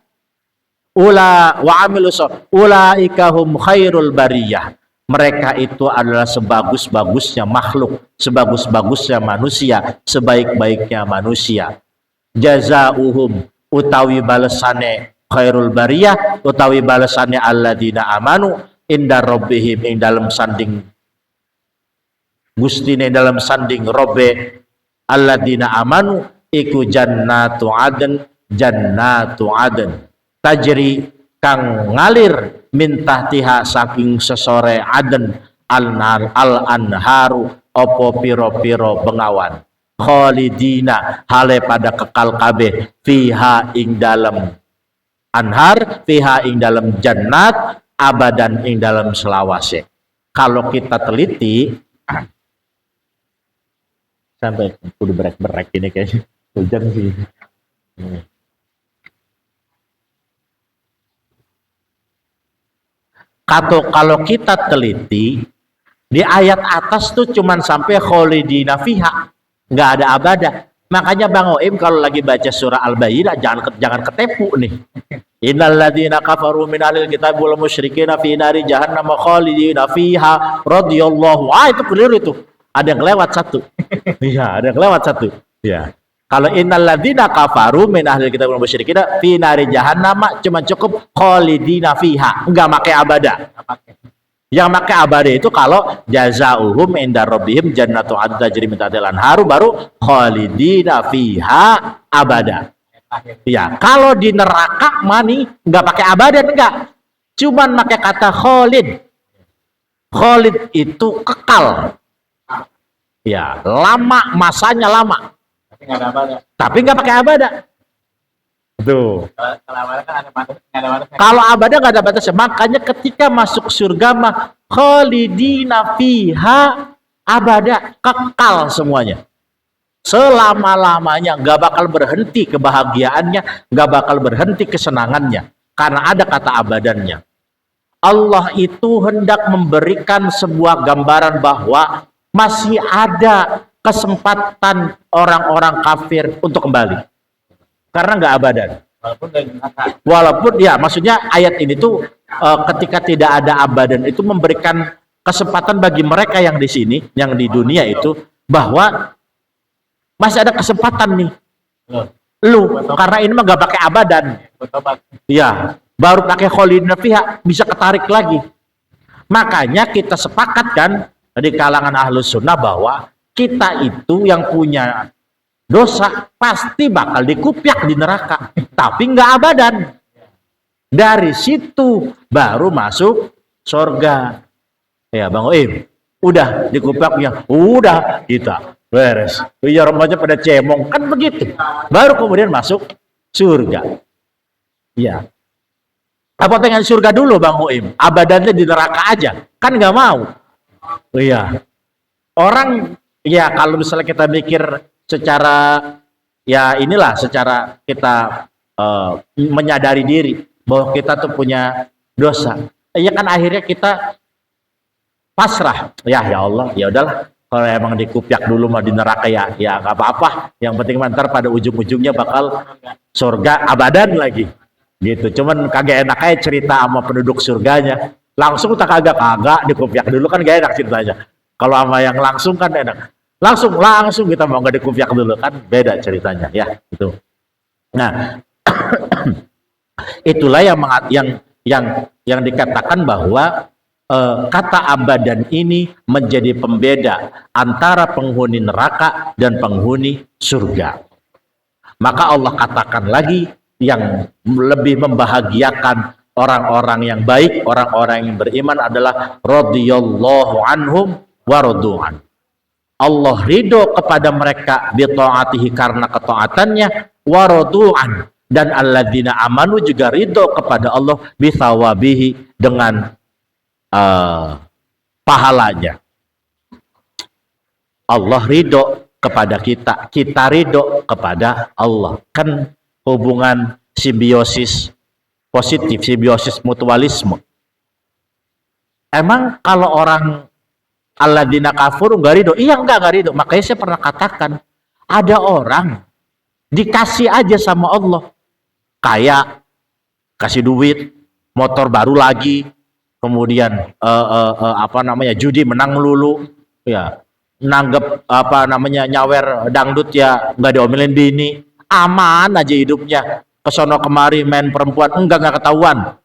ulaika hum khairul bariyah. Mereka itu adalah sebagus-bagusnya makhluk, sebagus-bagusnya manusia, sebaik-baiknya manusia. Jazaohum, utawi balesane khairul bariyah, utawi balesane alladzina amanu inda rabbihim, ing dalam sanding gustine, dalam sanding robbe alladzina amanu, iku jannatu aden tajri kang ngalir min tahtiha, saking sesore aden al anharu, opo piro-piro bengawan, khalidina, hale pada kekal kabeh, fiha ing dalam anhar, fiha ing dalam jannat, abadan ing dalam selawase. Kalau kita teliti sampai kudu berek-berek ini kayaknya hujan sih. Kalau kita teliti di ayat atas tuh cuman sampai khalidina fiha, nggak ada abada. Makanya Bang Oim kalau lagi baca surah Al-Bayyinah jangan ketepu nih. Innal ladzina kafaru min ahlil kitab wal musyrikina fi nari jahannam khalidina fiha radhiyallahu. Itu keliru itu. Ada yang lewat satu. Iya, ada yang lewat satu. Ya. Kalau innal ladzina kafaru min ahlil kitab wal musyrikina fi nari jahannam cuma cukup khalidina fiha, enggak pakai abada. Yang pakai abadi itu kalau jazaohum inda rabbihim jannatu adn tajri min tahtiha al-anharu, baru khalidina fiha abada. Ya, kalau di neraka mani enggak pakai abadan, enggak. Cuman pakai kata khalid. Khalid itu kekal. Ya, lama, masanya lama. Tapi enggak pakai abada. Tuh. Kalau abada nggak ada batasnya. Makanya ketika masuk surga mah khalidina fiha abada, kekal semuanya. Selama-lamanya, nggak bakal berhenti kebahagiaannya, nggak bakal berhenti kesenangannya, karena ada kata abadannya. Allah itu hendak memberikan sebuah gambaran bahwa masih ada kesempatan orang-orang kafir untuk kembali. Karena nggak abadan. Walaupun ya, maksudnya ayat ini tuh ketika tidak ada abadan itu memberikan kesempatan bagi mereka yang di sini, yang di dunia itu, bahwa masih ada kesempatan nih. Karena ini mah nggak pakai abadan. Ya, baru pakai khalidina fiha bisa ketarik lagi. Makanya kita sepakat kan di kalangan ahlus sunnah bahwa kita itu yang punya dosa pasti bakal dikupiak di neraka, tapi nggak abadan. Dari situ baru masuk surga. Ya Bang Oim, Udah dikupaknya, udah kita beres. Ya remaja pada cemong kan begitu. Baru kemudian masuk surga. Ya. Apa pengen surga dulu Bang Uim? Abadannya di neraka aja. Kan nggak mau. Iya. Orang ya kalau misalnya kita mikir secara ya inilah secara kita menyadari diri bahwa kita tuh punya dosa. Ya kan akhirnya kita pasrah. Ya Allah, ya udahlah. Kalau emang dikupiak dulu mah di neraka ya nggak apa-apa. Yang penting ntar pada ujung-ujungnya bakal surga abadan lagi. Gitu. Cuman kagak enak aja cerita sama penduduk surganya. Langsung tak kagak dikupiak dulu kan gak enak ceritanya. Kalau sama yang langsung kan enak. Langsung kita mau nggak dikupiak dulu kan beda ceritanya ya itu. Nah, itulah yang dikatakan bahwa kata abadan ini menjadi pembeda antara penghuni neraka dan penghuni surga. Maka Allah katakan lagi yang lebih membahagiakan orang-orang yang baik, orang-orang yang beriman adalah radhiyallahu anhum wa radu'an. Allah ridho kepada mereka bi ta'atihi karena ketaatannya, wa radu'an, dan alladzina amanu juga ridho kepada Allah bi thawabihi dengan pahalanya. Allah ridho kepada kita, kita ridho kepada Allah. Kan hubungan simbiosis positif, simbiosis mutualisme. Emang kalau orang alladzina kafur nggak ridho? Iya nggak ridho. Makanya saya pernah katakan, ada orang dikasih aja sama Allah, kaya, kasih duit, motor baru lagi, kemudian judi menang melulu, ya nanggep nyawer dangdut ya nggak diomelin bini, aman aja hidupnya, kesono kemari main perempuan enggak ketahuan.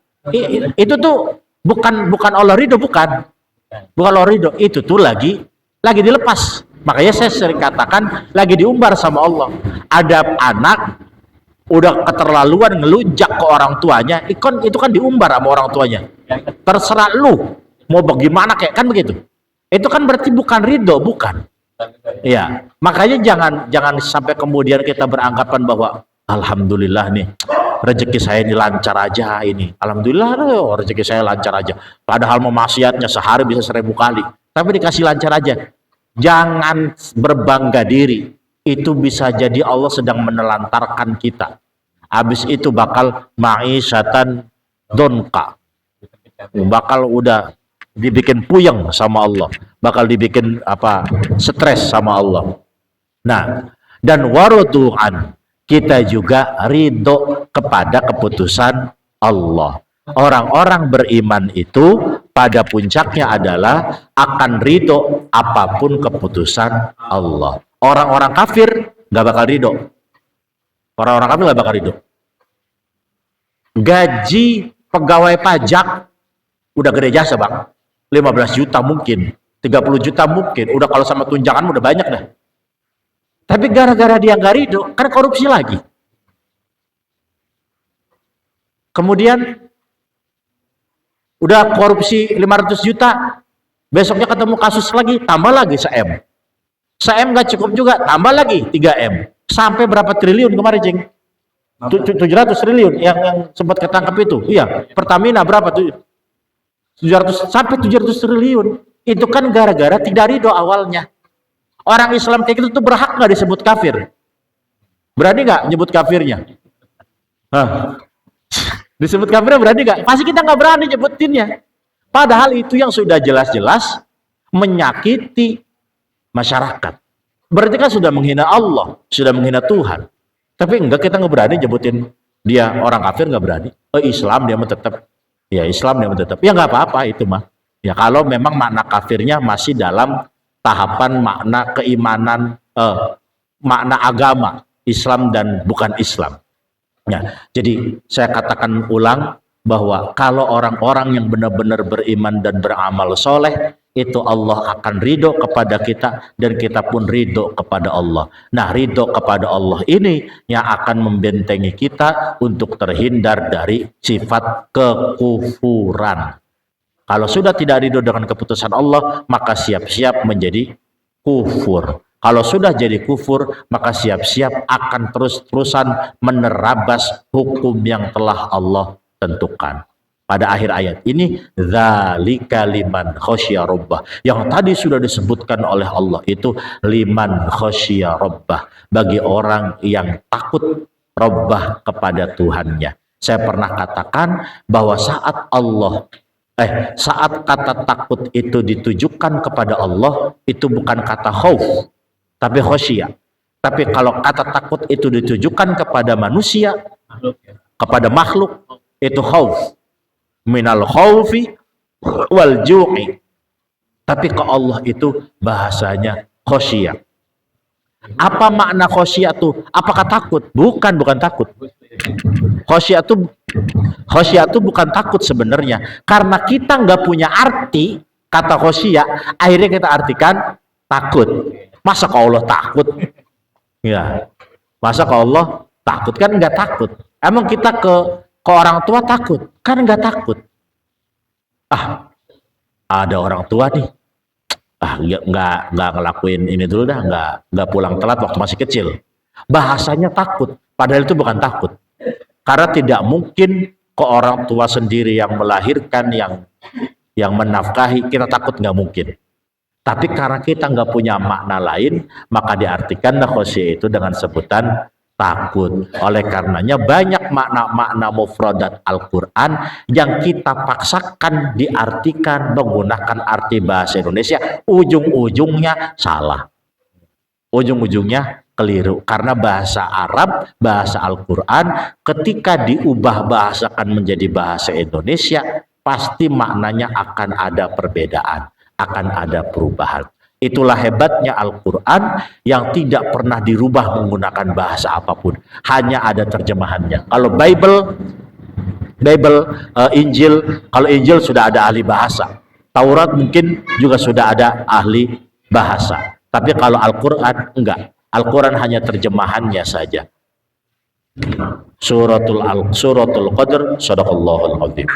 Itu tuh bukan Allah ridho, bukan Allah ridho, itu tuh lagi dilepas. Makanya saya sering katakan lagi diumbar sama Allah. Ada anak udah keterlaluan ngelunjak ke orang tuanya, itu kan diumbar sama orang tuanya. Terserah lu mau bagaimana kayak kan begitu. Itu kan berarti bukan ridho, bukan. Ya, makanya jangan sampai kemudian kita beranggapan bahwa alhamdulillah nih rezeki saya ini lancar aja ini. Alhamdulillah rezeki saya lancar aja. Padahal mau maksiatnya sehari bisa 1000 kali, tapi dikasih lancar aja. Jangan berbangga diri. Itu bisa jadi Allah sedang menelantarkan kita. Habis itu bakal ma'isyatan donka. Bakal udah dibikin puyeng sama Allah, bakal dibikin stres sama Allah. Nah, dan warudu'an, kita juga ridho kepada keputusan Allah. Orang-orang beriman itu pada puncaknya adalah akan ridho apapun keputusan Allah. Orang-orang kafir gak bakal ridho. Orang-orang kafir gak bakal ridho. Gaji pegawai pajak udah gede jasa bang, 15 juta mungkin, 30 juta mungkin, udah kalau sama tunjangan udah banyak dah. Tapi gara-gara dia nggak ridho, kan korupsi lagi. Kemudian udah korupsi 500 juta, besoknya ketemu kasus lagi, tambah lagi se-M. Se-M nggak cukup juga, tambah lagi 3M. Sampai berapa triliun kemarin, Cing? 700 triliun yang sempat ketangkap itu. Iya, Pertamina berapa tuh? 700 sampai 700 triliun. Itu kan gara-gara tidak ridho awalnya. Orang Islam kayak gitu tuh berhak nggak disebut kafir? Berani nggak nyebut kafirnya? Hah? Disebut kafirnya berani nggak? Pasti kita nggak berani nyebutinnya. Padahal itu yang sudah jelas-jelas menyakiti masyarakat. Berarti kan sudah menghina Allah, sudah menghina Tuhan. Tapi enggak, kita nggak berani nyebutin dia orang kafir, nggak berani. Islam dia mah tetap. Ya Islam dia tetap, ya nggak apa-apa itu mah. Ya kalau memang makna kafirnya masih dalam tahapan makna keimanan, makna agama Islam dan bukan Islam. Ya, jadi saya katakan ulang bahwa kalau orang-orang yang benar-benar beriman dan beramal soleh, itu Allah akan ridho kepada kita dan kita pun ridho kepada Allah. Nah, ridho kepada Allah ini yang akan membentengi kita untuk terhindar dari sifat kekufuran. Kalau sudah tidak ridho dengan keputusan Allah, maka siap-siap menjadi kufur. Kalau sudah jadi kufur, maka siap-siap akan terus-terusan menerabas hukum yang telah Allah tentukan. Pada akhir ayat ini, dzalika liman khasyiya rabbah. Yang tadi sudah disebutkan oleh Allah itu liman khasyiya rabbah, bagi orang yang takut rabbah kepada Tuhannya. Saya pernah katakan bahwa saat kata takut itu ditujukan kepada Allah, itu bukan kata khauf, tapi khosyiyah. Tapi kalau kata takut itu ditujukan kepada manusia, kepada makhluk, itu khauf. Minal khaufi wal ju'i. Tapi ke Allah itu bahasanya khosyiyah. Apa makna khosyiyah itu? Apakah takut? Bukan takut. Khosyiyah itu bukan takut sebenarnya. Karena kita nggak punya arti kata khosyiyah, akhirnya kita artikan takut. Masa ke Allah takut? Ya. Masa ke Allah takut? Kan nggak takut. Emang kita ke orang tua takut? Kan nggak takut. Ada orang tua nih. Nggak ngelakuin ini dulu dah, nggak pulang telat waktu masih kecil. Bahasanya takut, padahal itu bukan takut. Karena tidak mungkin ke orang tua sendiri yang melahirkan, yang menafkahi, kita takut, nggak mungkin. Tapi karena kita nggak punya makna lain, maka diartikan khosyiyah itu dengan sebutan takut. Oleh karenanya banyak makna-makna mufradat Al-Quran yang kita paksakan diartikan menggunakan arti bahasa Indonesia, ujung-ujungnya salah, ujung-ujungnya keliru. Karena bahasa Arab, bahasa Al-Quran ketika diubah bahasakan menjadi bahasa Indonesia, pasti maknanya akan ada perbedaan, akan ada perubahan. Itulah hebatnya Al-Quran yang tidak pernah dirubah menggunakan bahasa apapun. Hanya ada terjemahannya. Kalau Injil, kalau Injil sudah ada ahli bahasa. Taurat mungkin juga sudah ada ahli bahasa. Tapi kalau Al-Quran enggak. Al-Quran hanya terjemahannya saja. Suratul Qadr, Shadaqallahul Azim.